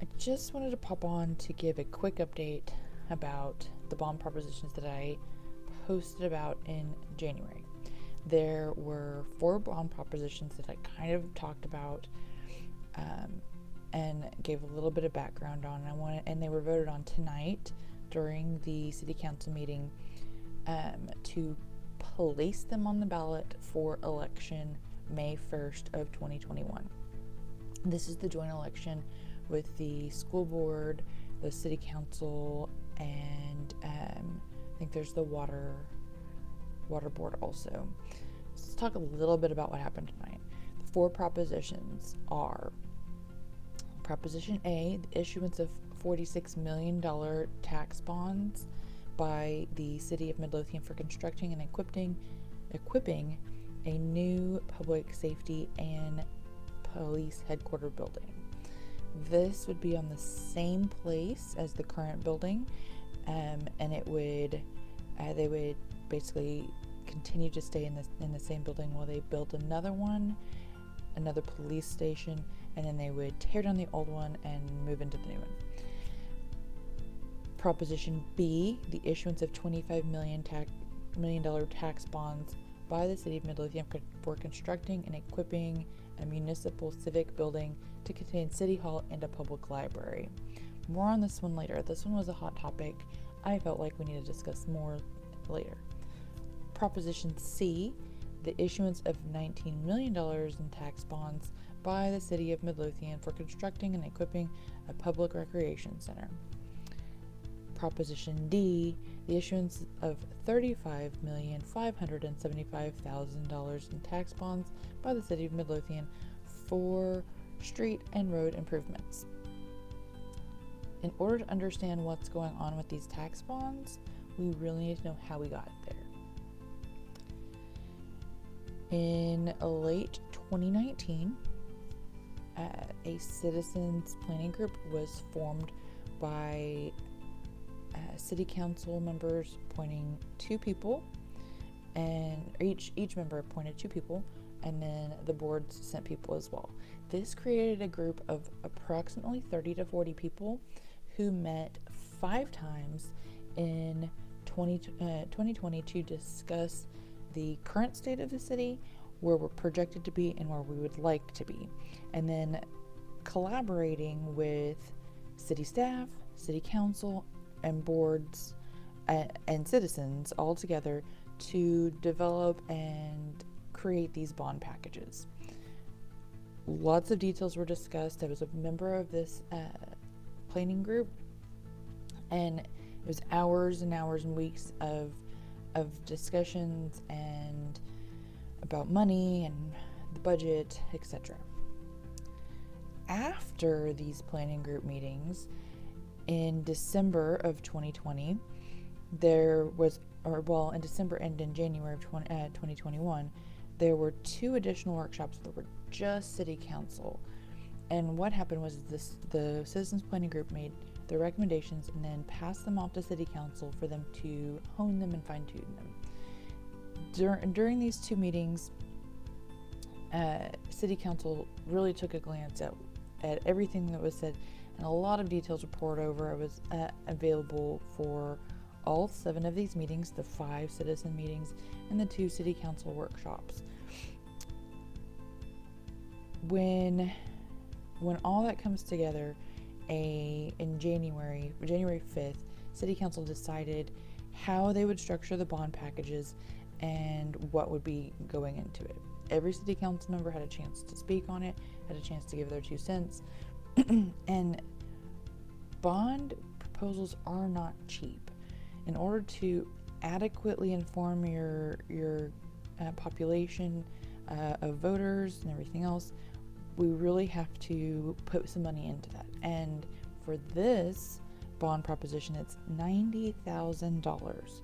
I just wanted to pop on to give a quick update about the bond propositions that I posted about in January. There were 4 bond propositions that I kind of talked about and gave a little bit of background on. And they were voted on tonight during the city council meeting to place them on the ballot for election May 1st of 2021. This is the joint election with the school board, the city council, and I think there's the water board also. Let's talk a little bit about what happened tonight. The 4 propositions are: Proposition A, the issuance of $46 million tax bonds by the city of Midlothian for constructing and equipping a new public safety and police headquarters building. This would be on the same place as the current building, and they would basically continue to stay in the same building while they built another police station, and then they would tear down the old one and move into the new one. Proposition B, the issuance of $25 million tax bonds by the city of Midlothian for constructing and equipping a municipal civic building to contain City Hall and a public library. More on this one later. This one was a hot topic. I felt like we need to discuss more later. Proposition C, the issuance of $19 million in tax bonds by the city of Midlothian for constructing and equipping a public recreation center. Proposition D, the issuance of $35,575,000 in tax bonds by the city of Midlothian for street and road improvements. In order to understand what's going on with these tax bonds, we really need to know how we got there. In late 2019, a citizens planning group was formed by city council members appointing 2 people, and each member appointed 2 people, and then the boards sent people as well. This created a group of approximately 30 to 40 people who met 5 times in 2020 to discuss the current state of the city, where we're projected to be, and where we would like to be, and then collaborating with city staff, city council, and boards and citizens all together to develop and create these bond packages. Lots of details were discussed. I was a member of this planning group, and it was hours and hours and weeks of discussions and about money and the budget, etc. After these planning group meetings in December of 2020, in December and in January of 2021, there were 2 additional workshops that were just city council. And what happened was the citizens planning group made their recommendations and then passed them off to city council for them to hone them and fine-tune them. During these 2 meetings, city council really took a glance at everything that was said, and a lot of details were poured over. I was available for all 7 of these meetings, the 5 citizen meetings and the 2 city council workshops. When all that comes together, in January 5th, city council decided how they would structure the bond packages and what would be going into it. Every city council member had a chance to speak on it, had a chance to give their 2 cents. And bond proposals are not cheap. In order to adequately inform your population of voters and everything else, we really have to put some money into that. And for this bond proposition, it's $90,000.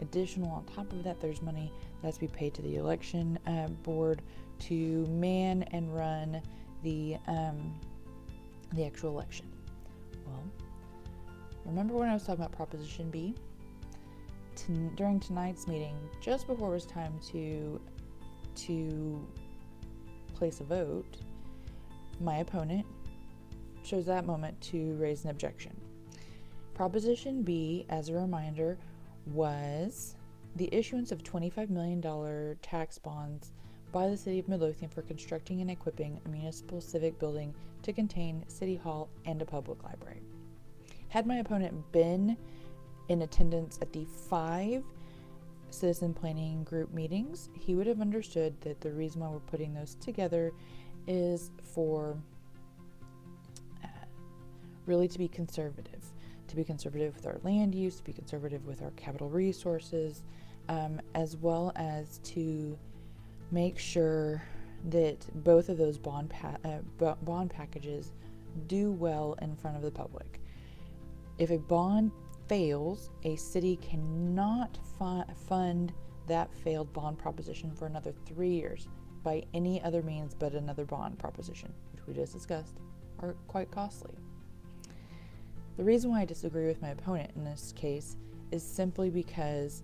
Additional on top of that, there's money that has to be paid to the election board to man and run the actual election. Well, remember when I was talking about Proposition B? During tonight's meeting, just before it was time to place a vote, my opponent chose that moment to raise an objection. Proposition B, as a reminder, was the issuance of $25 million tax bonds by the City of Midlothian for constructing and equipping a municipal civic building to contain City Hall and a public library. Had my opponent been in attendance at the 5 citizen planning group meetings, he would have understood that the reason why we're putting those together is for really to be conservative with our land use, to be conservative with our capital resources, as well as to make sure that both of those bond packages do well in front of the public. If a bond fails, a city cannot fund that failed bond proposition for another 3 years by any other means but another bond proposition, which we just discussed are quite costly. The reason why I disagree with my opponent in this case is simply because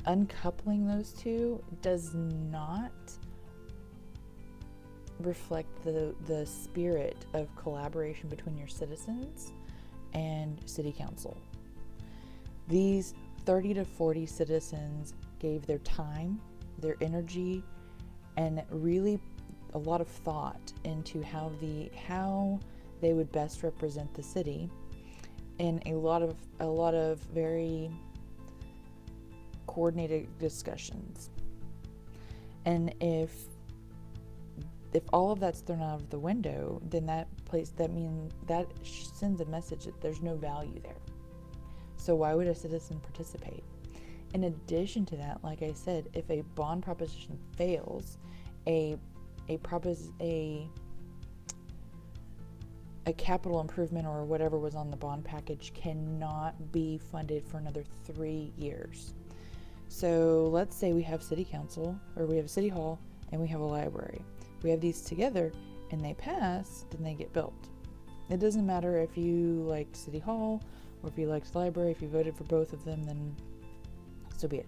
uncoupling those two does not reflect the spirit of collaboration between your citizens and city council. These 30 to 40 citizens gave their time, their energy, and really a lot of thought into how they would best represent the city in a lot of very coordinated discussions. And if all of that's thrown out of the window, then that sends a message that there's no value there. So why would a citizen participate? In addition to that, like I said, if a bond proposition fails, a capital improvement or whatever was on the bond package cannot be funded for another 3 years. So let's say we have city council, or we have a city hall, and we have a library. We have these together and they pass, then they get built. It doesn't matter if you liked city hall or if you liked the library. If you voted for both of them, then so be it.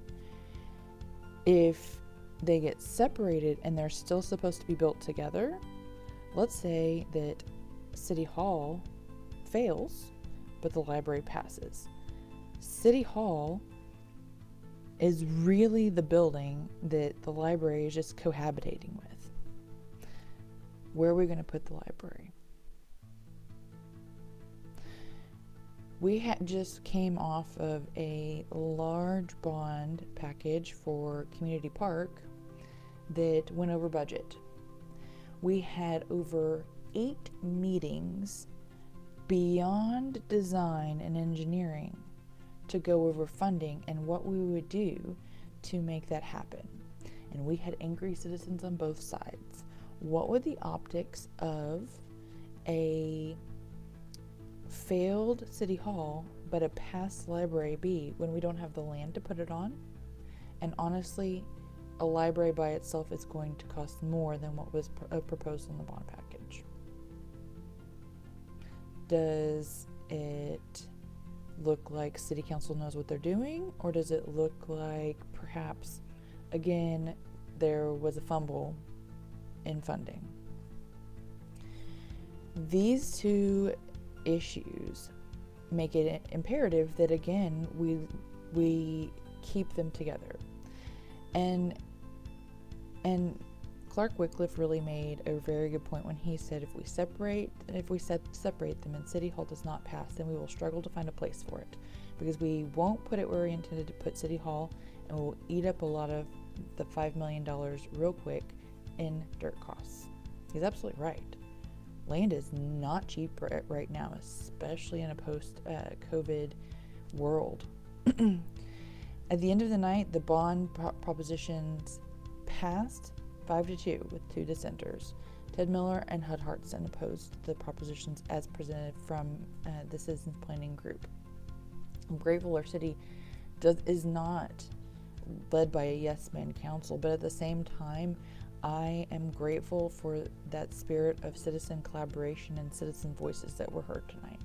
If they get separated and they're still supposed to be built together, let's say that City Hall fails, but the library passes. City Hall is really the building that the library is just cohabitating with. Where are we going to put the library? We just came off of a large bond package for Community Park that went over budget. We had over 8 meetings beyond design and engineering to go over funding and what we would do to make that happen. And we had angry citizens on both sides. What would the optics of a failed city hall but a passed library be when we don't have the land to put it on? And honestly, a library by itself is going to cost more than what was proposed in the bond package. Does it look like city council knows what they're doing, or does it look like perhaps again there was a fumble in funding? These two issues make it imperative that again we keep them together. And Clark Wycliffe really made a very good point when he said if we separate them and City Hall does not pass, then we will struggle to find a place for it, because we won't put it where we intended to put City Hall, and we'll eat up a lot of the $5 million real quick in dirt costs. He's absolutely right. Land is not cheap right now, especially in a post-COVID world. At the end of the night, the bond propositions passed 5-2 with 2 dissenters. Ted Miller and Hud Hartson opposed the propositions as presented from the Citizens Planning Group. I'm grateful our city is not led by a yes-man council, but at the same time, I am grateful for that spirit of citizen collaboration and citizen voices that were heard tonight.